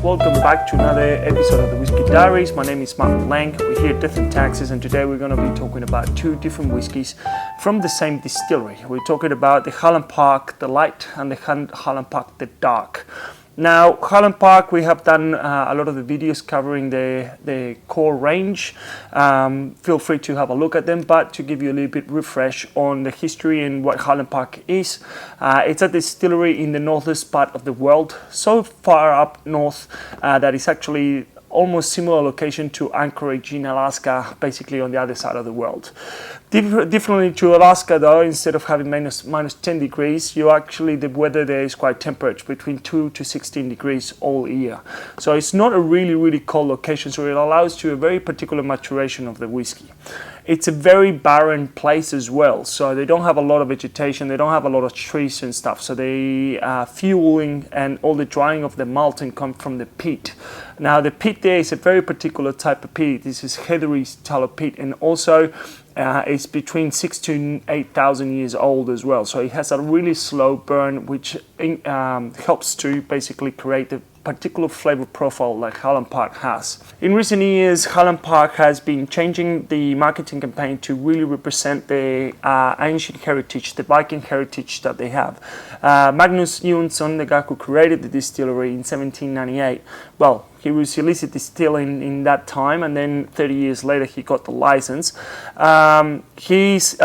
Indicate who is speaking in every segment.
Speaker 1: welcome back to another episode of the Whisky Diaries. My name is Martin Lang. We're here at Death and Taxes, and today we're going to be talking about two different whiskies from the same distillery. We're talking about the Highland Park The Light and the Highland Park The Dark. Now, Highland Park, we have done a lot of the videos covering the core range. Feel free to have a look at them, but to give you a little bit refresh on the history and what Highland Park is. It's a distillery in the northern part of the world, so far up north that it's actually almost similar location to Anchorage in Alaska, basically on the other side of the world. Differently to Alaska though, instead of having minus 10 degrees, the weather there is quite temperate, between 2 to 16 degrees all year. So it's not a really cold location, so it allows you a very particular maturation of the whiskey. It's a very barren place as well, so they don't have a lot of vegetation, they don't have a lot of trees and stuff, so the fueling and all the drying of the malting come from the peat. Now the peat there is a very particular type of peat. This is heathery style of peat, and also it's between 6,000 to 8,000 years old as well, so it has a really slow burn, which helps to basically create the particular flavor profile like Highland Park has. In recent years, Highland Park has been changing the marketing campaign to really represent the ancient heritage, the Viking heritage that they have. Magnus Jonsson, the guy who created the distillery in 1798, well, he was illicit distilling in that time, and then 30 years later he got the license. His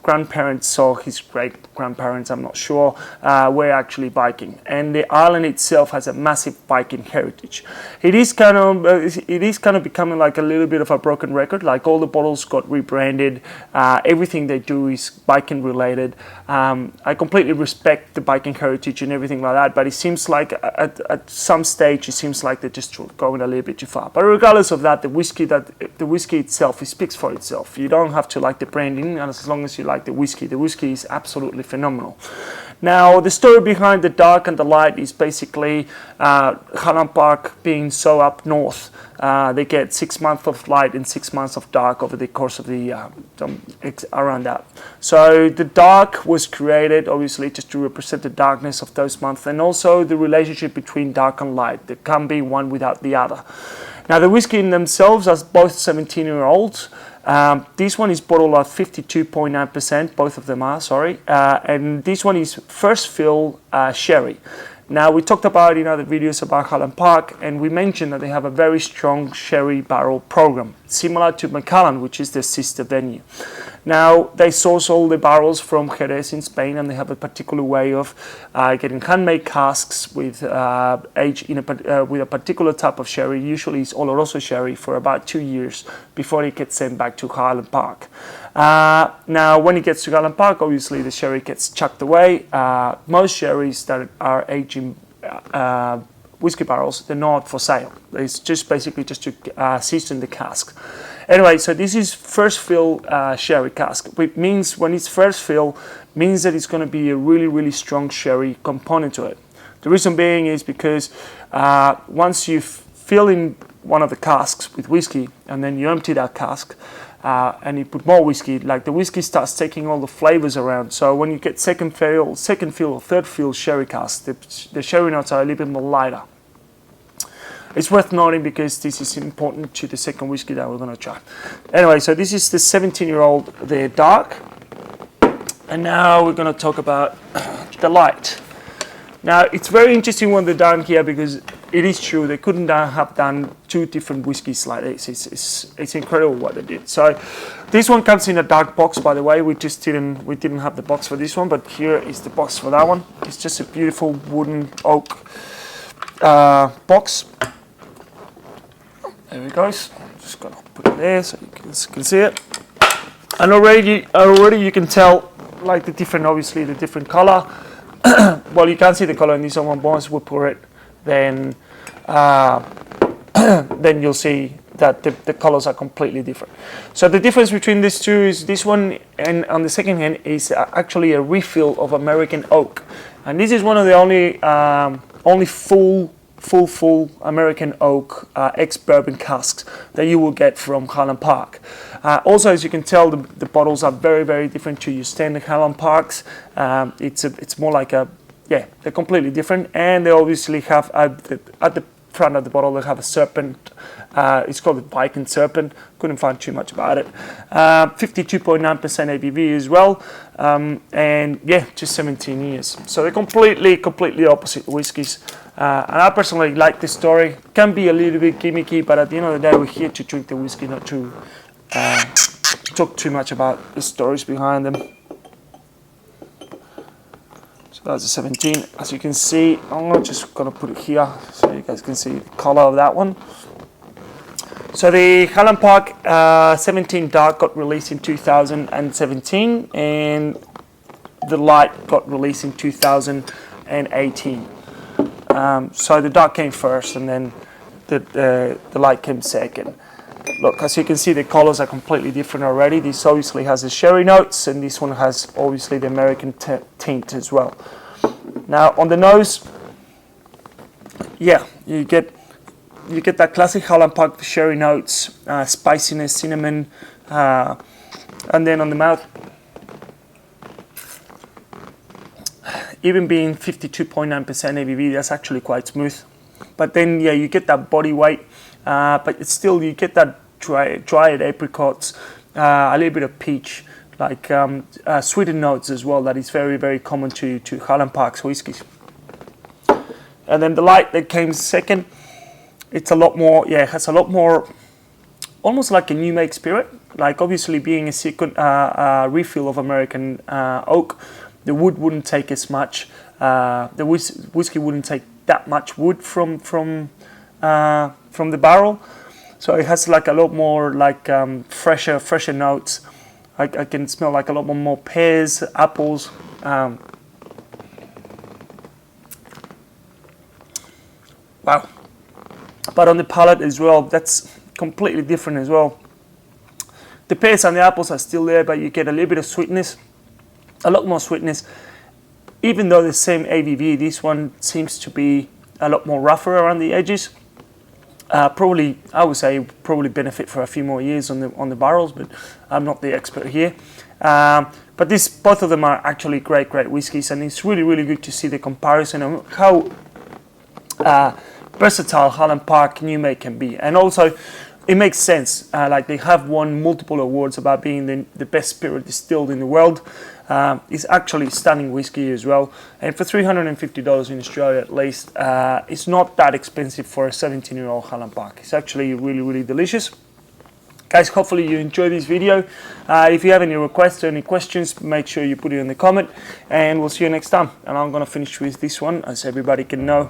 Speaker 1: grandparents or his great-grandparents, I'm not sure, were actually Viking, and the island itself has a massive Viking heritage. It is kind of becoming like a little bit of a broken record. Like all the bottles got rebranded, everything they do is Viking related. I completely respect the Viking heritage and everything like that, but it seems like at some stage it seems like they're just going a little bit too far. But regardless of that, the whiskey itself, it speaks for itself. You don't have to like the branding, and as long as you like the whiskey is absolutely phenomenal. Now, the story behind the dark and the light is basically Highland Park being so up north. They get 6 months of light and 6 months of dark over the course of the around that. So the dark was created obviously just to represent the darkness of those months, and also the relationship between dark and light. There can be one without the other. Now the whiskey in themselves are both 17-year-olds. This one is bottled at 52.9%, both of them are, and this one is first fill sherry. Now, we talked about in other videos about Highland Park, and we mentioned that they have a very strong sherry barrel program, similar to Macallan, which is their sister venue. Now, they source all the barrels from Jerez in Spain, and they have a particular way of getting handmade casks with aged with a particular type of sherry. Usually it's Oloroso sherry for about 2 years before it gets sent back to Highland Park. Now, when it gets to Highland Park, obviously the sherry gets chucked away. Most sherries that are aged in whiskey barrels, they're not for sale. It's just basically just to season the cask. Anyway, so this is first fill sherry cask, which means when it's first fill, means that it's going to be a really strong sherry component to it. The reason being is because once you fill in one of the casks with whiskey, and then you empty that cask, and you put more whiskey, like the whiskey starts taking all the flavors around. So when you get second fill or third fill sherry cask, the sherry notes are a little bit more lighter. It's worth noting because this is important to the second whiskey that we're going to try. Anyway, so this is the 17-year-old, the dark, and now we're going to talk about the light. Now, it's very interesting what they've done here, because it is true they couldn't have done two different whiskies like this. It's incredible what they did. So this one comes in a dark box, by the way. We didn't have the box for this one, but here is the box for that one. It's just a beautiful wooden oak box. There it goes. I'm just gonna put it there so you can see it. And already you can tell like the different color. Well, you can't see the color in this one. Once we pour it, then you'll see that the colors are completely different. So the difference between these two is this one, and on the second hand, is actually a refill of American oak, and this is one of the only full American oak ex-bourbon casks that you will get from Highland Park. Also, as you can tell, the bottles are very different to your standard Highland Parks. It's more like a yeah, they're completely different, and they obviously have at the front of the bottle they have a serpent. It's called the Viking serpent. Couldn't find too much about it. 52.9% ABV as well, and yeah, just 17 years. So they're completely opposite whiskies. And I personally like this story. Can be a little bit gimmicky, but at the end of the day, we're here to drink the whiskey, not to talk too much about the stories behind them. So that's a 17. As you can see, I'm just gonna put it here so you guys can see the color of that one. So the Highland Park 17 Dark got released in 2017, and the Light got released in 2018. So the Dark came first, and then the Light came second. Look, as you can see, the colors are completely different already. This obviously has the sherry notes, and this one has obviously the American tint as well. Now on the nose, yeah, you get that classic Highland Park sherry notes, spiciness, cinnamon, and then on the mouth, even being 52.9% ABV, that's actually quite smooth. But then, yeah, you get that body weight, but it's still, you get that dried apricots, a little bit of peach, like sweetened notes as well. That is very common to Highland Park's whiskies. And then the Light that came second, it's a lot more, yeah, it has a lot more, almost like a new make spirit. Like obviously being a second refill of American oak, the wood wouldn't take as much. The whiskey wouldn't take that much wood from the barrel, so it has like a lot more like fresher notes. I can smell like a lot more pears, apples. Wow! But on the palate as well, that's completely different as well. The pears and the apples are still there, but you get a little bit of sweetness. A lot more sweetness, even though the same ABV. This one seems to be a lot more rougher around the edges. Probably, I would say, probably benefit for a few more years on the barrels, but I'm not the expert here. But both of them are actually great whiskies, and it's really good to see the comparison of how versatile Highland Park New Make can be, and also it makes sense. Like they have won multiple awards about being the best spirit distilled in the world. It's actually stunning whiskey as well, and for $350 in Australia at least, it's not that expensive for a 17-year-old Highland Park. It's actually really delicious. Guys, hopefully you enjoyed this video. If you have any requests or any questions, make sure you put it in the comment, and we'll see you next time. And I'm gonna finish with this one, as everybody can know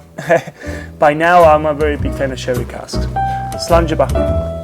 Speaker 1: by now. I'm a very big fan of sherry casks. Slàinte.